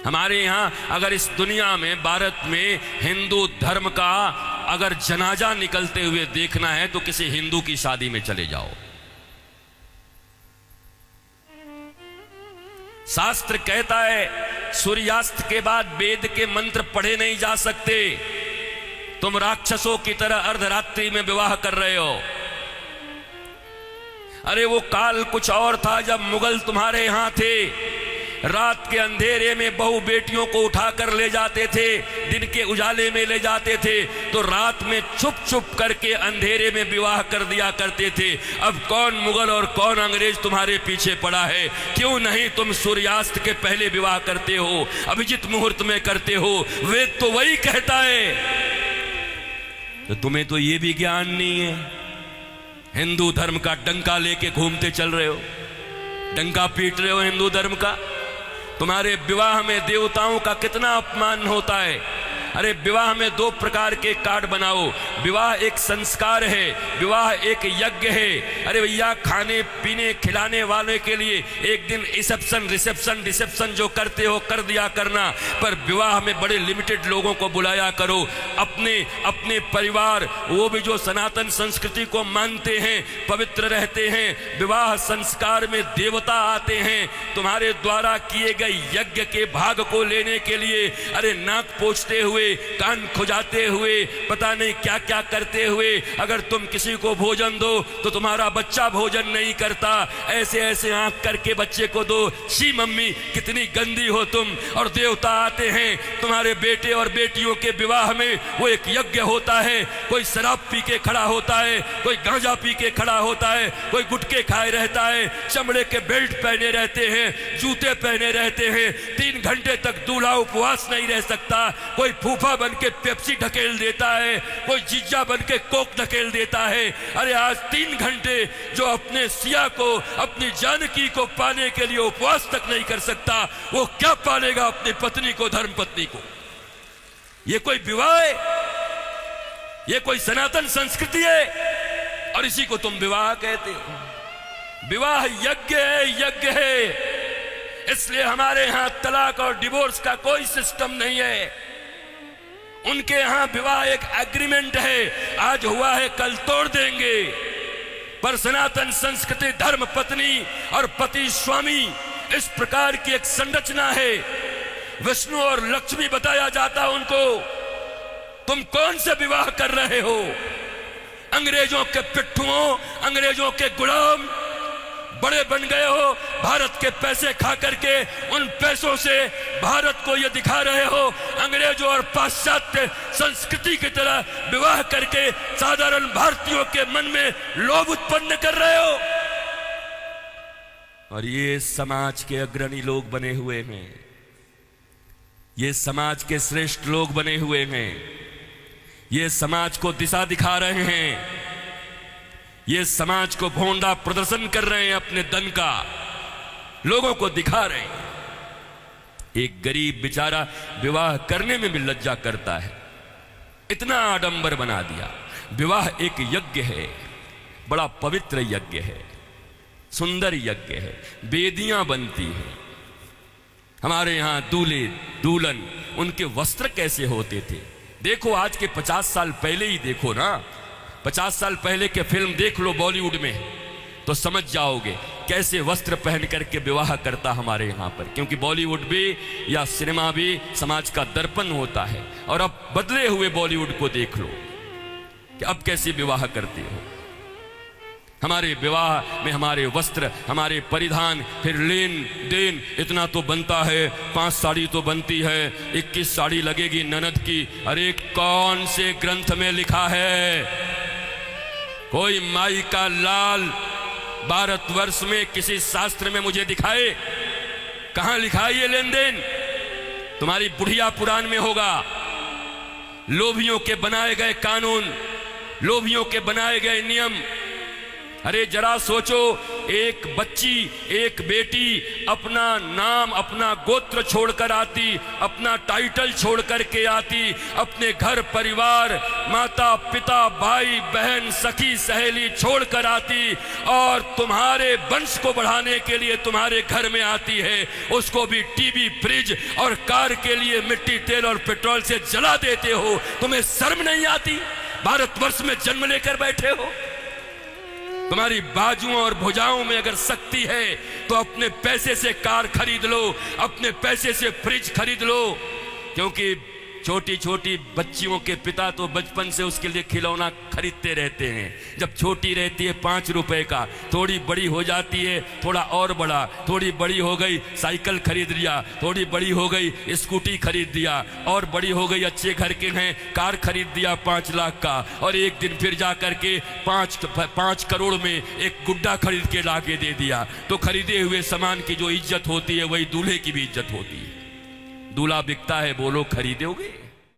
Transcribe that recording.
हमारे यहाँ अगर इस दुनिया में, भारत में हिंदू धर्म का अगर जनाजा निकलते हुए देखना है तो किसी हिंदू की शादी में चले जाओ। शास्त्र कहता है सूर्यास्त के बाद वेद के मंत्र पढ़े नहीं जा सकते। तुम राक्षसों की तरह अर्धरात्रि में विवाह कर रहे हो। अरे वो काल कुछ और था जब मुगल तुम्हारे यहां थे। रात के अंधेरे में बहू बेटियों को उठाकर ले जाते थे, दिन के उजाले में ले जाते थे, तो रात में छुप छुप करके अंधेरे में विवाह कर दिया करते थे। अब कौन मुगल और कौन अंग्रेज तुम्हारे पीछे पड़ा है? क्यों नहीं तुम सूर्यास्त के पहले विवाह करते हो, अभिजित मुहूर्त में करते हो? वेद तो वही कहता है। तो तुम्हें तो ये भी ज्ञान नहीं है। हिंदू धर्म का डंका लेके घूमते चल रहे हो, डंका पीट रहे हो हिंदू धर्म का। तुम्हारे विवाह में देवताओं का कितना अपमान होता है। अरे विवाह में दो प्रकार के कार्ड बनाओ। विवाह एक संस्कार है, विवाह एक यज्ञ है। अरे भैया, खाने पीने खिलाने वाले के लिए एक दिन रिसेप्शन जो करते हो कर दिया करना, पर विवाह में बड़े लिमिटेड लोगों को बुलाया करो। अपने परिवार, वो भी जो सनातन संस्कृति को मानते हैं, पवित्र रहते हैं। विवाह संस्कार में देवता आते हैं तुम्हारे द्वारा किए गए यज्ञ के भाग को लेने के लिए। अरे नाक पोंछते हुए, कान खुजाते हुए, पता नहीं क्या क्या करते हुए अगर तुम किसी को भोजन दो तो तुम्हारा बच्चा भोजन नहीं करता। ऐसे ऐसे आंख करके बच्चे को दो। शी मम्मी, कितनी गंदी हो तुम। और देवता आते हैं तुम्हारे बेटे और बेटियों के विवाह में। वो एक यज्ञ होता है। कोई शराब पी के खड़ा होता है, कोई गांजा पी के खड़ा होता है, कोई गुटके खाए रहता है, चमड़े के बेल्ट पहने रहते हैं, जूते पहने रहते हैं। 3 घंटे तक दूल्हा उपवास नहीं रह सकता। कोई फूफा बन के पेप्सी ढकेल देता है, कोई जीजा बन के कोक ढकेल देता है। अरे आज 3 घंटे जो अपने सिया को, अपनी जानकी को पाने के लिए उपवास तक नहीं कर सकता, वो क्या पालेगा अपनी पत्नी को, धर्म पत्नी को? ये कोई विवाह है? ये कोई सनातन संस्कृति है? और इसी को तुम विवाह कहते हो। विवाह यज्ञ है, यज्ञ है। इसलिए हमारे यहां तलाक और डिवोर्स का कोई सिस्टम नहीं है। उनके यहां विवाह एक एग्रीमेंट है, आज हुआ है कल तोड़ देंगे। पर सनातन संस्कृति धर्म पत्नी और पति स्वामी, इस प्रकार की एक संरचना है। विष्णु और लक्ष्मी बताया जाता उनको। तुम कौन से विवाह कर रहे हो? अंग्रेजों के पिट्ठुओं, अंग्रेजों के गुलाम बड़े बन गए हो। भारत के पैसे खा करके उन पैसों से भारत को ये दिखा रहे हो अंग्रेजों और पाश्चात्य संस्कृति की तरह विवाह करके साधारण भारतीयों के मन में लोभ उत्पन्न कर रहे हो। और ये समाज के अग्रणी लोग बने हुए हैं, ये समाज के श्रेष्ठ लोग बने हुए हैं, ये समाज को दिशा दिखा रहे हैं, ये समाज को भोंडा प्रदर्शन कर रहे हैं, अपने दन का लोगों को दिखा रहे हैं। एक गरीब बेचारा विवाह करने में भी लज्जा करता है, इतना आडंबर बना दिया। विवाह एक यज्ञ है, बड़ा पवित्र यज्ञ है, सुंदर यज्ञ है। वेदियां बनती हैं। हमारे यहां दूल्हे दुल्हन, उनके वस्त्र कैसे होते थे? देखो आज के 50 साल पहले ही देखो ना, 50 साल पहले के फिल्म देख लो बॉलीवुड में, तो समझ जाओगे कैसे वस्त्र पहन करके विवाह करता हमारे यहाँ पर। क्योंकि बॉलीवुड भी या सिनेमा भी समाज का दर्पण होता है। और अब बदले हुए बॉलीवुड को देख लो कि अब कैसे विवाह करते हो। हमारे विवाह में हमारे वस्त्र, हमारे परिधान, फिर लेन देन इतना तो बनता है। 5 साड़ी तो बनती है, 21 साड़ी लगेगी ननद की। अरे कौन से ग्रंथ में लिखा है? कोई माई का लाल भारतवर्ष में किसी शास्त्र में मुझे दिखाए? कहां लिखा है ये लेन देन? तुम्हारी बुढ़िया पुराण में होगा। लोभियों के बनाए गए कानून, लोभियों के बनाए गए नियम। अरे जरा सोचो, एक बच्ची, एक बेटी अपना नाम, अपना गोत्र छोड़कर आती, अपना टाइटल छोड़ करके आती, अपने घर परिवार, माता पिता, भाई बहन, सखी सहेली छोड़कर आती और तुम्हारे वंश को बढ़ाने के लिए तुम्हारे घर में आती है, उसको भी टीवी, फ्रिज और कार के लिए मिट्टी, तेल और पेट्रोल से जला देते हो। तुम्हें शर्म नहीं आती? भारतवर्ष में जन्म लेकर बैठे हो। तुम्हारी बाजुओं और भुजाओं में अगर शक्ति है तो अपने पैसे से कार खरीद लो, अपने पैसे से फ्रिज खरीद लो, क्योंकि छोटी छोटी बच्चियों के पिता तो बचपन से उसके लिए खिलौना खरीदते रहते हैं। जब छोटी रहती है 5 रुपए का, थोड़ी बड़ी हो जाती है थोड़ा और बड़ा, थोड़ी बड़ी हो गई साइकिल खरीद लिया, थोड़ी बड़ी हो गई स्कूटी खरीद दिया, और बड़ी हो गई अच्छे घर के हैं कार खरीद दिया 5 लाख का, और एक दिन फिर जा करके 5 करोड़ में एक गुड्डा खरीद के ला के दे दिया। तो खरीदे हुए सामान की जो इज्जत होती है वही दूल्हे की भी इज्जत होती है। दूल्हा बिकता है, बोलो खरीदोगे?